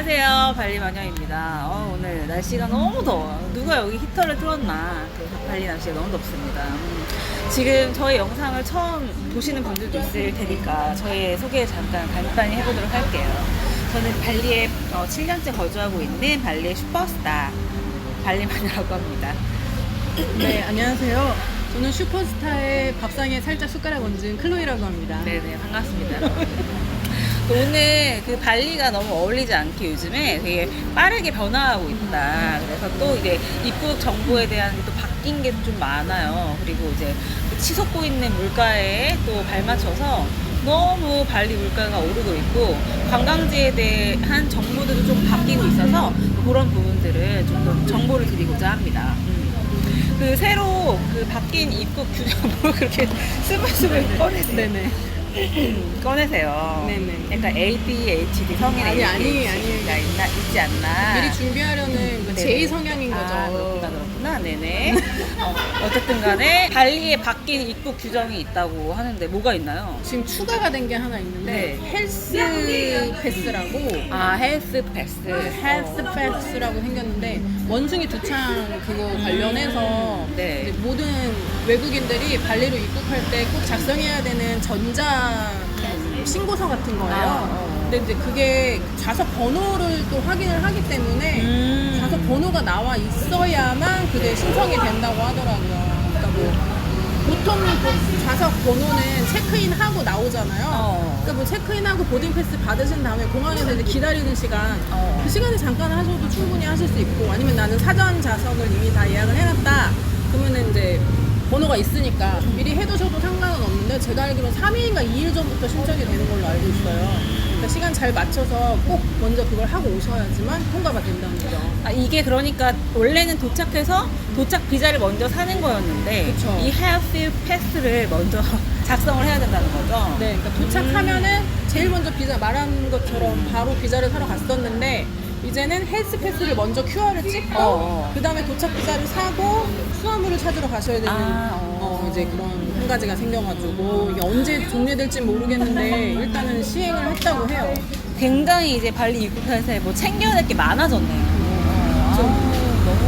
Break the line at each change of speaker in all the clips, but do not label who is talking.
안녕하세요, 발리마녀입니다. 오늘 날씨가 너무 더워요. 누가 여기 히터를 틀었나. 그래서 발리 날씨가 너무 덥습니다. 지금 저희 영상을 처음 보시는 분들도 있을 테니까 저의 소개 잠깐 간단히 해보도록 할게요. 저는 발리에 7년째 거주하고 있는 발리의 슈퍼스타 발리마녀라고 합니다.
네, 안녕하세요. 저는 슈퍼스타의 밥상에 살짝 숟가락 얹은 클로이라고 합니다.
네네, 반갑습니다. 오늘 그 발리가 너무 어울리지 않게 요즘에 되게 빠르게 변화하고 있다. 그래서 또 이제 입국 정보에 대한 게 또 바뀐 게 좀 많아요. 그리고 이제 치솟고 있는 물가에 또 발맞춰서 너무 발리 물가가 오르고 있고 관광지에 대한 정보들도 좀 바뀌고 있어서 그런 부분들을 좀 더 정보를 드리고자 합니다. 그 새로 그 바뀐 입국 규정을 그렇게 스물스물 꺼내세요.
네네.
꺼내세요.
네네.
약간 ADHD 성인
아니,
ADHD가 있지 않나.
미리 준비하려는 그 제2 성향인 거죠.
그렇구나. 네네. 어쨌든 간에 발리에 바뀐 입국 규정이 있다고 하는데 뭐가 있나요?
지금 추가가 된 게 하나 있는데
네.
헬스 패스라고
헬스 패스.
헬스 패스라고 생겼는데 원숭이 두창 그거 관련해서
네.
이제 모든 외국인들이 발리로 입국할 때 꼭 작성해야 되는 전자 신고서 같은 거예요. 근데 이제 그게 좌석 번호를 또 확인을 하기 때문에 좌석 번호가 나와 있어야만 그게 신청이 된다고 하더라고요. 그러니까 뭐 보통 좌석 번호는 체크인하고 나오잖아요. 그러니까 뭐 체크인하고 보딩 패스 받으신 다음에 공항에서 이제 기다리는 시간 그 시간에 잠깐 하셔도 충분히 하실 수 있고, 아니면 나는 사전 좌석을 이미 다 예약을 해놨다 그러면은 이제 번호가 있으니까 미리 해두셔도 상관은 없는데, 제가 알기로 3일인가 2일 전부터 신청이 되는 걸로 알고 있어요. 그러니까 시간 잘 맞춰서 꼭 먼저 그걸 하고 오셔야지만 통과가 된다는 거죠.
이게 그러니까 원래는 도착해서 도착 비자를 먼저 사는 거였는데
그쵸.
이 헬스 패스를 먼저 작성을 해야 된다는 거죠.
네, 그러니까 도착하면은 제일 먼저 비자 말한 것처럼 바로 비자를 사러 갔었는데, 이제는 헬스 패스를 먼저 QR을 찍고 그 다음에 도착 비자를 사고 수화물을 찾으러 가셔야 되는 이제 그런 한 가지가 생겨가지고 이게 언제 종료될지 모르겠는데 일단은 시행을 했다고 해요.
굉장히 이제 발리 입국해서 뭐 챙겨야 될 게 많아졌네요.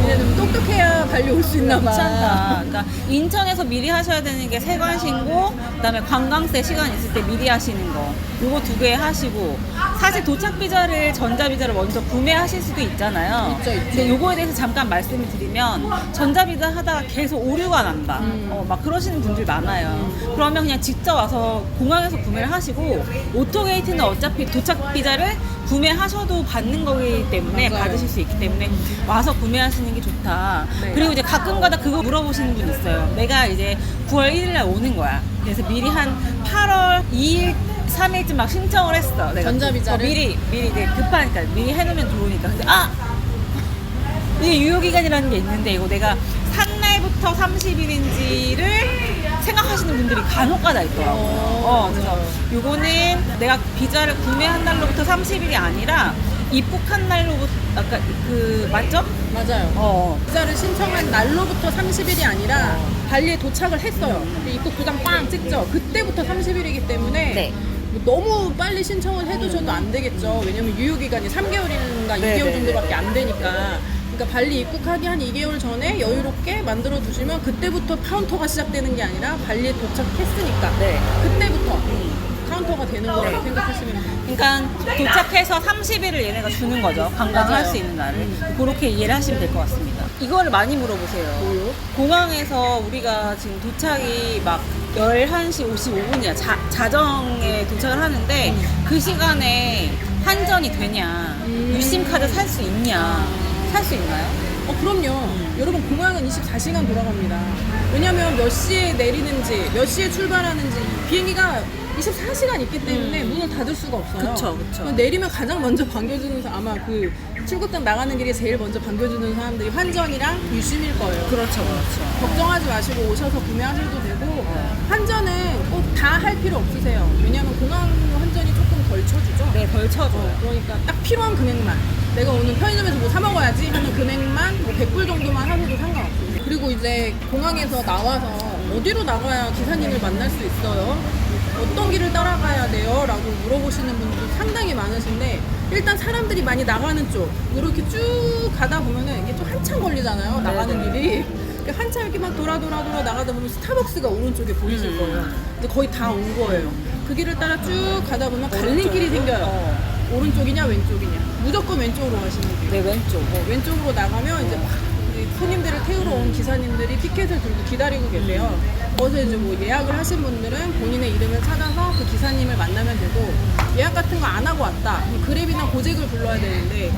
이제 좀 똑똑해야 발리 올 수 있나 봐.
괜찮다. 그러니까 인천에서 미리 하셔야 되는 게 세관 신고, 그다음에 관광세 시간 있을 때 미리 하시는 거, 요거 2개 하시고, 사실 도착 비자를 전자 비자를 먼저 구매하실 수도 있잖아요.
있죠.
근데 요거에 대해서 잠깐 말씀을 드리면 전자 비자 하다가 계속 오류가 난다. 막 그러시는 분들 많아요. 그러면 그냥 직접 와서 공항에서 구매를 하시고, 오토게이트는 어차피 도착 비자를 구매하셔도 받는 거기 때문에
맞아요.
받으실 수 있기 때문에 와서 구매하시는 게 좋다.
네.
그리고 이제 가끔가다 그거 물어보시는 분 있어요. 내가 이제 9월 1일 날 오는 거야. 그래서 미리 한 8월 2일 3일쯤 막 신청을 했어. 내가
전자비자를?
미리 이제 급하니까 미리 해놓으면 좋으니까. 근데 이게 유효기간이라는 게 있는데 이거 내가 산 날부터 30일인지를 생각하시는 분들이 간혹가다 있더라고요. 그래서 요거는 내가 비자를 구매한 날로부터 30일이 아니라 입국한 날로부터 아까 맞죠?
맞아요. 비자를 신청한 날로부터 30일이 아니라 발리에 도착을 했어요. 입국 도장 빵 찍죠. 그때부터 30일이기 때문에
네.
뭐 너무 빨리 신청을 해두셔도 안 되겠죠. 왜냐면 유효기간이 3개월인가 2개월 정도밖에 안 되니까. 그러니까 발리 입국하기 한 2개월 전에 여유롭게 만들어 두시면 그때부터 카운터가 시작되는 게 아니라 발리에 도착했으니까 그때부터 카운터가 되는 거라고 생각하시면 돼요.
그러니까 도착해서 30일을 얘네가 주는 거죠. 관광을 할 수 있는 날을. 그렇게 이해를 하시면 될 것 같습니다. 이거를 많이 물어보세요.
뭐요?
공항에서 우리가 지금 도착이 막 11시 55분이야. 자정에 도착을 하는데 그 시간에 환전이 되냐, 유심카드 살 수 있냐, 살 수 있나요?
그럼요. 여러분, 공항은 24시간 돌아갑니다. 왜냐면 몇 시에 내리는지, 몇 시에 출발하는지, 비행기가 24시간 있기 때문에 문을 닫을 수가 없어요.
그쵸.
내리면 가장 먼저 반겨주는 아마 그 출국장 나가는 길에 제일 먼저 반겨주는 사람들이 환전이랑 유심일 거예요.
그렇죠.
걱정하지 마시고 오셔서 구매하셔도 되고, 환전은 꼭 다 할 필요 없으세요. 왜냐면 공항 환전이 조금 덜 쳐주죠.
네, 덜 쳐줘요.
그러니까 딱 필요한 금액만, 내가 오늘 편의점에서 뭐 사 먹어야지 하는 금액만 뭐 100불 정도만 하셔도 상관없어요. 그리고 이제 공항에서 나와서 어디로 나가야 기사님을 만날 수 있어요? 어떤 길을 따라가야 돼요? 라고 물어보시는 분들도 상당히 많으신데 일단 사람들이 많이 나가는 쪽 이렇게 쭉 가다 보면은 이게 좀 한참 걸리잖아요. 나가는 길이. 한참 이렇게 막 돌아 나가다 보면 스타벅스가 오른쪽에 보이실 거예요. 근데 거의 다 온 거예요. 그 길을 따라 쭉 가다 보면 갈림길이 생겨요. 오른쪽이냐 왼쪽이냐. 무조건 왼쪽으로 가시면 돼요.
네, 왼쪽.
왼쪽으로 나가면 이제 막 이제 손님들을 태우러 온 기사님들이 티켓을 들고 기다리고 계세요. 거기서 이제 뭐 예약을 하신 분들은 본인의 이름을 찾아서 그 기사님을 만나면 되고 예약 같은 거 안 하고 왔다. 그랩이나 고잭을 불러야 되는데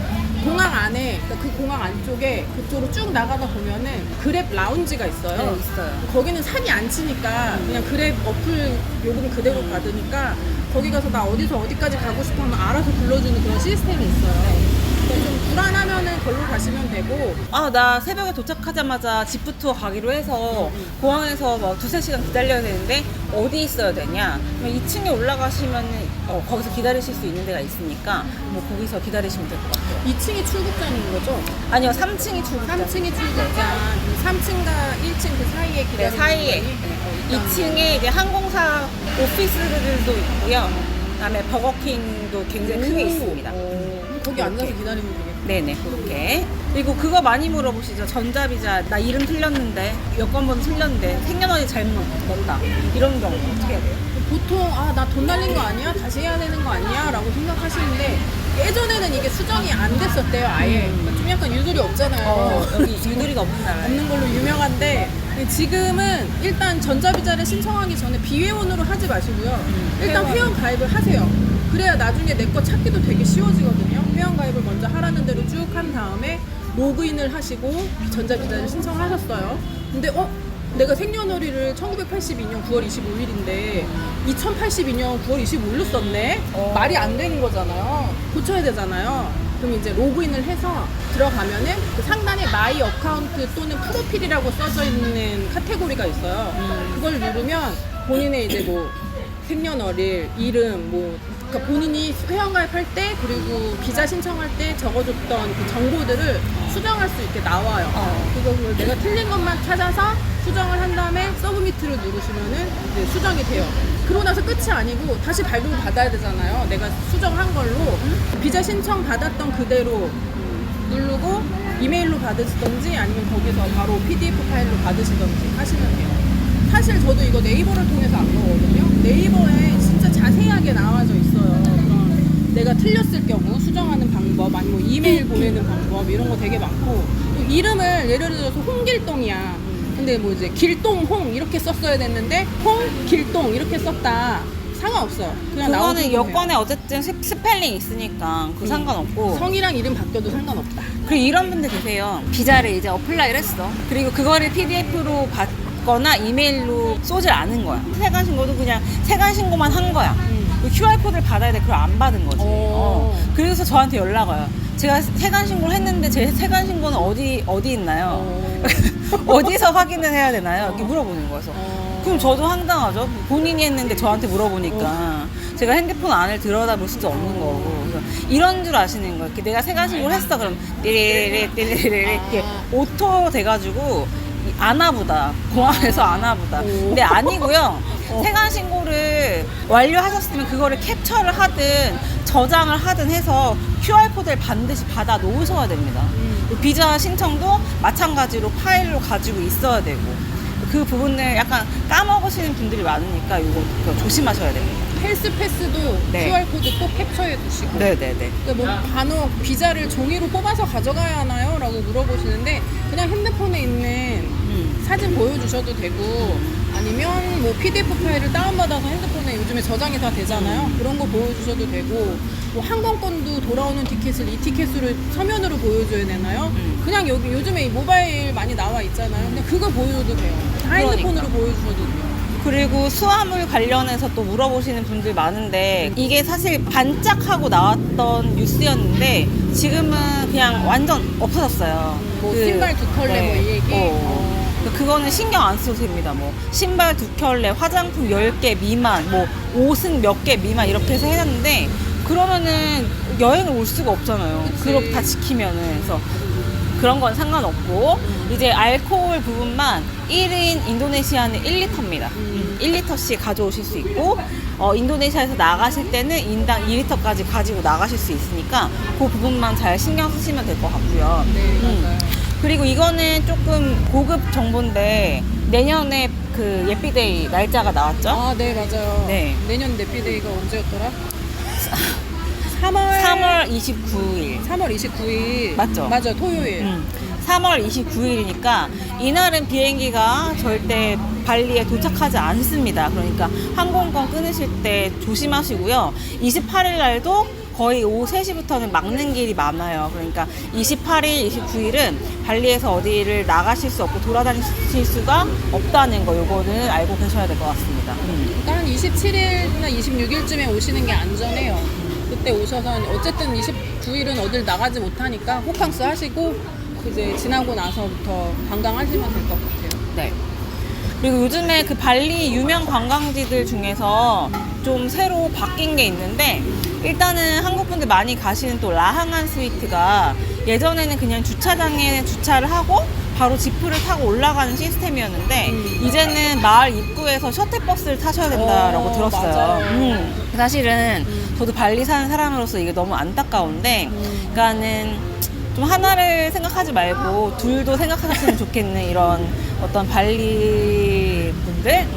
공항 안에 그러니까 그 공항 안쪽에 그쪽으로 쭉 나가다 보면은 그랩 라운지가 있어요.
네, 있어요.
거기는 산이 안 치니까 그냥 그랩 어플 요금 그대로 받으니까 거기 가서 나 어디서 어디까지 가고 싶어 하면 알아서 불러주는 그런 시스템이 있어요. 그러니까 좀 불안하면은 걸로 가시면 되고
아, 나 새벽에 도착하자마자 지프투어 가기로 해서 공항에서 뭐 2-3시간 기다려야 되는데 어디 있어야 되냐? 그러면 2층에 올라가시면 거기서 기다리실 수 있는 데가 있으니까 뭐 거기서 기다리시면 될 것 같아요.
2층이 출국장인 거죠?
아니요, 3층이 출국장.
3층이 출국장, 3층과 1층 그 사이에 기다리는
네, 사이에.
공간이?
2층에 이제 항공사 오피스들도 있고요. 그다음에 버거킹도 굉장히 크게 있습니다.
거기
이렇게.
앉아서 기다리면 되겠다.
네네, 그렇게. 그리고 그거 많이 물어보시죠. 전자비자, 나 이름 틀렸는데, 여권번호 틀렸는데, 생년월일 잘못 넣었다. 이런 경우 어떻게 해야 돼요?
보통 나 돈 날린 거 아니야? 다시 해야 되는 거 아니야? 라고 생각하시는데 예전에는 이게 수정이 안 됐었대요 아예. 그러니까 좀 약간 유도리 없잖아요.
여기 유두리가 없는 나라예요.
없는 걸로 유명한데 지금은 일단 전자비자를 신청하기 전에 비회원으로 하지 마시고요. 일단 회원 가입을 하세요. 그래야 나중에 내 거 찾기도 되게 쉬워지거든요. 회원 가입을 먼저 하라는 대로 쭉 한 다음에 로그인을 하시고 전자비자를 신청하셨어요. 근데 내가 생년월일을 1982년 9월 25일인데 2082년 9월 25일로 썼네? 말이 안 되는 거잖아요. 고쳐야 되잖아요. 그럼 이제 로그인을 해서 들어가면은 그 상단에 마이 어카운트 또는 프로필이라고 써져 있는 카테고리가 있어요. 그걸 누르면 본인의 이제 뭐 생년월일, 이름, 뭐 그러니까 본인이 회원가입할 때 그리고 비자 신청할 때 적어줬던 그 정보들을 수정할 수 있게 나와요. 그걸 내가 틀린 것만 찾아서 수정을 한 다음에 서브미트를 누르시면은 이제 수정이 돼요. 그러고 나서 끝이 아니고 다시 발급을 받아야 되잖아요. 내가 수정한 걸로 비자 신청 받았던 그대로 누르고 이메일로 받으시던지 아니면 거기서 바로 PDF 파일로 받으시던지 하시면 돼요. 사실 저도 이거 네이버를 통해서 안 거거든요. 네이버에 진짜 자세하게 나와져 있어요. 그런 내가 틀렸을 경우 수정하는 방법, 아니면 이메일 보내는 방법 이런 거 되게 많고 또 이름을 예를 들어서 홍길동이야. 근데 뭐 이제 길동홍 이렇게 썼어야 됐는데 홍길동 이렇게 썼다. 상관없어요. 그냥 나오는
그거는 여권에 어쨌든 스펠링 있으니까 그 상관없고.
성이랑 이름 바뀌어도 상관없다.
그리고 이런 분들 계세요. 비자를 이제 어플라이를 했어. 그리고 그거를 PDF로 받거나 이메일로 쏘질 않은 거야. 세관 신고도 그냥 세관 신고만 한 거야. QR코드를 받아야 돼. 그걸 안 받은 거지. 그래서 저한테 연락 와요. 제가 세관 신고를 했는데 제 세관 신고는 어디 있나요? 어디서 확인을 해야 되나요? 이렇게 물어보는 거여서. 그럼 저도 황당하죠. 본인이 했는데 저한테 물어보니까 제가 핸드폰 안을 들여다볼 수도 없는 거고. 그래서 이런 줄 아시는 거예요. 이렇게 내가 세관 신고를 했어. 그럼 띠리리리리리리 이렇게 오토 돼가지고 아나보다 공항에서 아나보다. 근데 아니고요. 세관 신고를 완료하셨으면 그거를 캡처를 하든 저장을 하든 해서 QR코드를 반드시 받아 놓으셔야 됩니다. 비자 신청도 마찬가지로 파일로 가지고 있어야 되고 그 부분을 약간 까먹으시는 분들이 많으니까 이거 조심하셔야 됩니다.
헬스패스도
네.
QR코드 꼭 캡처해 두시고
네네네.
그러니까 뭐 간혹 비자를 종이로 뽑아서 가져가야 하나요? 라고 물어보시는데 그냥 핸드폰에 있는 사진 보여주셔도 되고 아니면 뭐 PDF 파일을 다운받아서 핸드폰에 요즘에 저장이 다 되잖아요. 그런 거 보여주셔도 되고 뭐 항공권도 돌아오는 티켓을 이 티켓으로 서면으로 보여줘야 되나요? 그냥 여기 요즘에 이 모바일 많이 나와 있잖아요. 근데 그거 보여줘도 돼요. 다 핸드폰으로 보여주셔도 돼요.
그리고 수화물 관련해서 또 물어보시는 분들 많은데 이게 사실 반짝하고 나왔던 뉴스였는데 지금은 그냥 완전 없어졌어요.
뭐 신발 두 켤레 뭐 이 얘기?
그거는 신경 안 써도 됩니다. 뭐 신발 2켤레, 화장품 10개 미만, 뭐 옷은 몇 개 미만 이렇게 해서 해놨는데 그러면은 여행을 올 수가 없잖아요. 그렇게 다 지키면은. 그래서 그런 건 상관없고 이제 알코올 부분만 1인 인도네시아는 1리터입니다. 1리터씩 가져오실 수 있고 인도네시아에서 나가실 때는 인당 2리터까지 가지고 나가실 수 있으니까 그 부분만 잘 신경 쓰시면 될 것 같고요.
네, 맞아요.
그리고 이거는 조금 고급 정보인데 내년에 그 예삐데이 날짜가 나왔죠?
아, 네, 맞아요.
네.
내년 내피데이가 언제였더라? 3월
29일.
3월 29일.
맞죠?
맞아요, 토요일.
3월 29일이니까 이날은 비행기가 절대 발리에 도착하지 않습니다. 그러니까 항공권 끊으실 때 조심하시고요. 28일 날도 거의 오후 3시부터는 막는 길이 많아요. 그러니까 28일, 29일은 발리에서 어디를 나가실 수 없고 돌아다니실 수가 없다는 거 요거는 알고 계셔야 될 것 같습니다.
그러니까 한 27일이나 26일쯤에 오시는 게 안전해요. 그때 오셔서 어쨌든 29일은 어딜 나가지 못하니까 호캉스 하시고 이제 지나고 나서부터 관광하시면 될 것 같아요.
네. 그리고 요즘에 그 발리 유명 관광지들 중에서 좀 새로 바뀐 게 있는데 일단은 한국분들 많이 가시는 또 라항안 스위트가 예전에는 그냥 주차장에 주차를 하고 바로 지프를 타고 올라가는 시스템이었는데 이제는 마을 입구에서 셔틀버스를 타셔야 된다라고 들었어요.
맞아요.
사실은 저도 발리 사는 사람으로서 이게 너무 안타까운데 그러니까는 좀 하나를 생각하지 말고 둘도 생각하셨으면 좋겠는 이런 어떤 발리 분들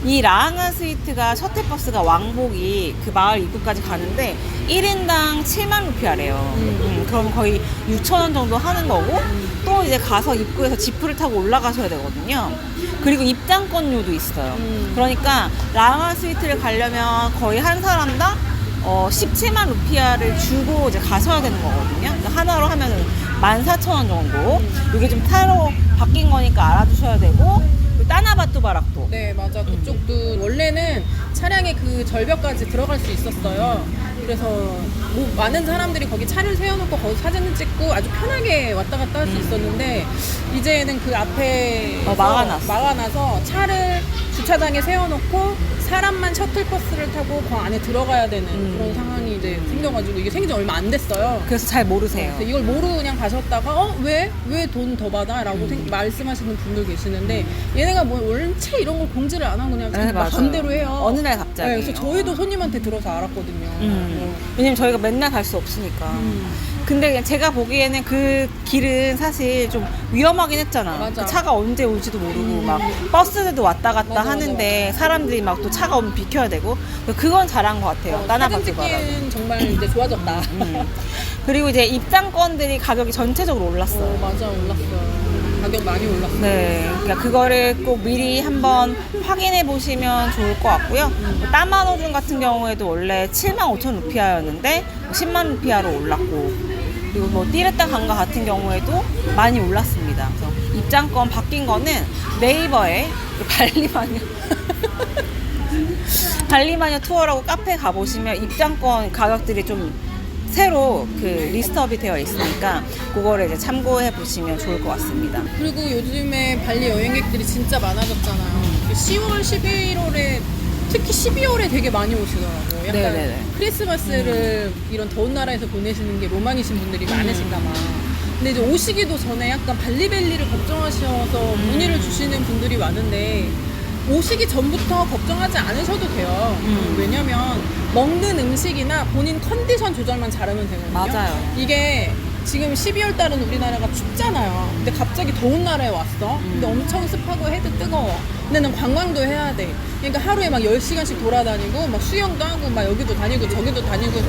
이 라항안 스위트가 셔틀버스가 왕복이 그 마을 입구까지 가는데 1인당 7만 루피아래요. 그럼 거의 6,000원 정도 하는 거고 또 이제 가서 입구에서 지프를 타고 올라가셔야 되거든요. 그리고 입장권료도 있어요. 그러니까 라항안 스위트를 가려면 거의 한 사람당 17만 루피아를 주고 이제 가셔야 되는 거거든요. 그러니까 하나로 하면은 14,000원 정도. 이게 좀 타로 바뀐 거니까 알아두셔야 되고, 따나바뚜 바락도.
네, 맞아. 그쪽도 원래는 차량의 그 절벽까지 들어갈 수 있었어요. 그래서 뭐 많은 사람들이 거기 차를 세워놓고 거기서 사진을 찍고 아주 편하게 왔다 갔다 할 수 있었는데 이제는 그 앞에 막아놔서 차를 주차장에 세워놓고 사람만 셔틀버스를 타고 그 안에 들어가야 되는 그런 상황이 이제 생겨가지고 이게 생긴 지 얼마 안 됐어요.
그래서 잘 모르세요.
그래서 이걸 모르고 그냥 가셨다가 왜 돈 더 받아? 라고 말씀하시는 분들 계시는데 얘네가 뭐 원체 이런 걸 공지를 안 하고 그냥
네,
마음대로 해요.
어느 날 갑자기.
네, 그래서 저희도 손님한테 들어서 알았거든요.
왜냐면 저희가 맨날 갈 수 없으니까. 근데 그냥 제가 보기에는 그 길은 사실 좀 위험하긴 했잖아.
맞아.
그 차가 언제 올지도 모르고 막 버스들도 왔다 갔다 하는데 사람들이 막 또 차가 오면 비켜야 되고 그건 잘한 것 같아요.
사진
따나바뚜 바락.
찍기는 정말 이제 좋아졌다.
그리고 이제 입장권들이 가격이 전체적으로 올랐어요.
맞아, 올랐어요. 가격 많이 올랐어요.
네, 그러니까 그거를 꼭 미리 한번 확인해 보시면 좋을 것 같고요. 따마노준 같은 경우에도 원래 75,000 루피아였는데 10만 루피아로 올랐고, 그리고 뭐 띠르따 강가 같은 경우에도 많이 올랐습니다. 그래서 입장권 바뀐 거는 네이버에 발리마녀 발리마녀 투어라고 카페 가보시면 입장권 가격들이 좀 새로 그 리스트업이 되어 있으니까 그거를 이제 참고해 보시면 좋을 것 같습니다.
그리고 요즘에 발리 여행객들이 진짜 많아졌잖아요. 10월, 11월에 특히 12월에 되게 많이 오시더라고요. 약간
네네네.
크리스마스를 이런 더운 나라에서 보내시는 게 로망이신 분들이 많으신가 봐. 근데 이제 오시기도 전에 약간 발리벨리를 걱정하셔서 문의를 주시는 분들이 많은데 오시기 전부터 걱정하지 않으셔도 돼요. 왜냐면 먹는 음식이나 본인 컨디션 조절만 잘하면 되거든요.
맞아요.
이게 지금 12월 달은 우리나라가 춥잖아요. 근데 갑자기 더운 나라에 왔어. 근데 엄청 습하고 해도 뜨거워. 근데 난 관광도 해야 돼. 그러니까 하루에 막 10시간씩 돌아다니고 막 수영도 하고 막 여기도 다니고 저기도 다니고 해서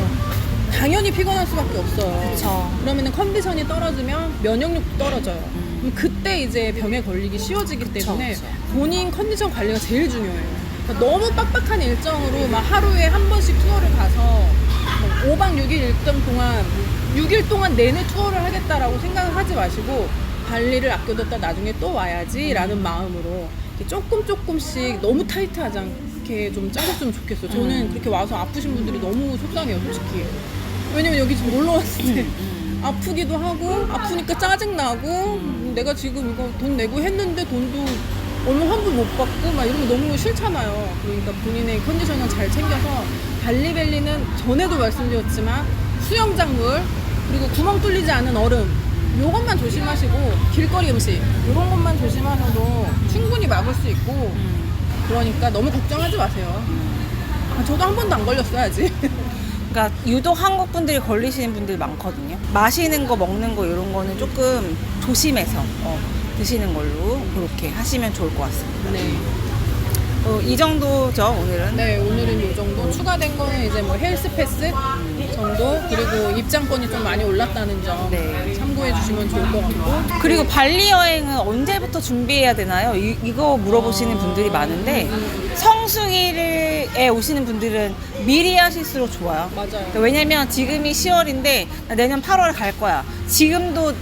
당연히 피곤할 수밖에 없어요.
그쵸.
그러면은 컨디션이 떨어지면 면역력도 떨어져요. 그럼 그때 이제 병에 걸리기 쉬워지기 때문에
그쵸.
본인 컨디션 관리가 제일 중요해요. 그러니까 너무 빡빡한 일정으로 막 하루에 한 번씩 투어를 가서 5박 6일 일정 동안 6일 동안 내내 투어를 하겠다라고 생각을 하지 마시고 발리를 아껴뒀다 나중에 또 와야지 라는 마음으로 조금씩 너무 타이트하지 않게 좀 짜줬으면 좋겠어요. 저는 그렇게 와서 아프신 분들이 너무 속상해요, 솔직히. 왜냐면 여기 지금 놀러 왔을 때 아프기도 하고 아프니까 짜증나고 내가 지금 이거 돈 내고 했는데 돈도 얼마 환불 못 받고 막 이런 거 너무 싫잖아요. 그러니까 본인의 컨디션을 잘 챙겨서 발리벨리는 전에도 말씀드렸지만 수영장물 그리고 구멍 뚫리지 않은 얼음 요것만 조심하시고 길거리 음식 이런 것만 조심하셔도 충분히 막을 수 있고 그러니까 너무 걱정하지 마세요. 저도 한 번도 안 걸렸어야지.
그러니까 유독 한국 분들이 걸리시는 분들이 많거든요. 마시는 거, 먹는 거 이런 거는 조금 조심해서 드시는 걸로 그렇게 하시면 좋을 것 같습니다.
네.
이 정도죠, 오늘은.
네, 오늘은 이 정도. 추가된 거는 이제 뭐 헬스 패스 정도, 그리고 입장권이 좀 많이 올랐다는 점
네.
참고해 주시면 좋을 것 같고.
그리고 발리 여행은 언제부터 준비해야 되나요? 이거 물어보시는 분들이 많은데 성수기에 오시는 분들은 미리 하실수록 좋아요.
맞아요.
그러니까 왜냐면 지금이 10월인데 내년 8월에 갈 거야. 지금도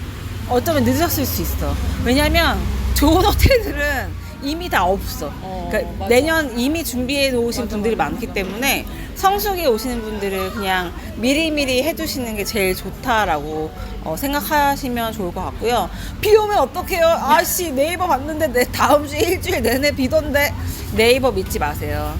어쩌면 늦었을 수 있어. 왜냐면 좋은 호텔들은 이미 다 없어. 그러니까
맞아.
내년 이미 준비해 놓으신
맞아,
분들이
맞아.
많기 때문에 성수기에 오시는 분들은 그냥 미리미리 해두시는 게 제일 좋다라고 생각하시면 좋을 것 같고요. 비 오면 어떡해요? 아씨, 네이버 봤는데 내 다음 주에 일주일 내내 비던데. 네이버 믿지 마세요.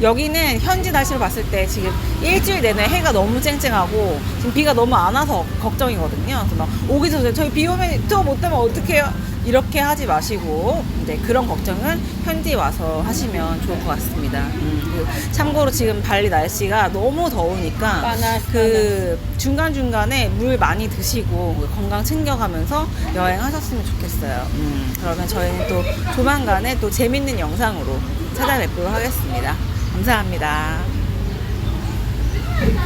여기는 현지 날씨로 봤을 때 지금 일주일 내내 해가 너무 쨍쨍하고 지금 비가 너무 안 와서 걱정이거든요. 그래서 막 오기 전에 저희 비 오면 투어 못 되면 어떡해요? 이렇게 하지 마시고 이제 그런 걱정은 현지 와서 하시면 좋을 것 같습니다. 그리고 참고로 지금 발리 날씨가 너무 더우니까
빠나,
그 중간중간에 물 많이 드시고 건강 챙겨가면서 여행하셨으면 좋겠어요. 그러면 저희는 또 조만간에 또 재밌는 영상으로 찾아뵙도록 하겠습니다. 감사합니다.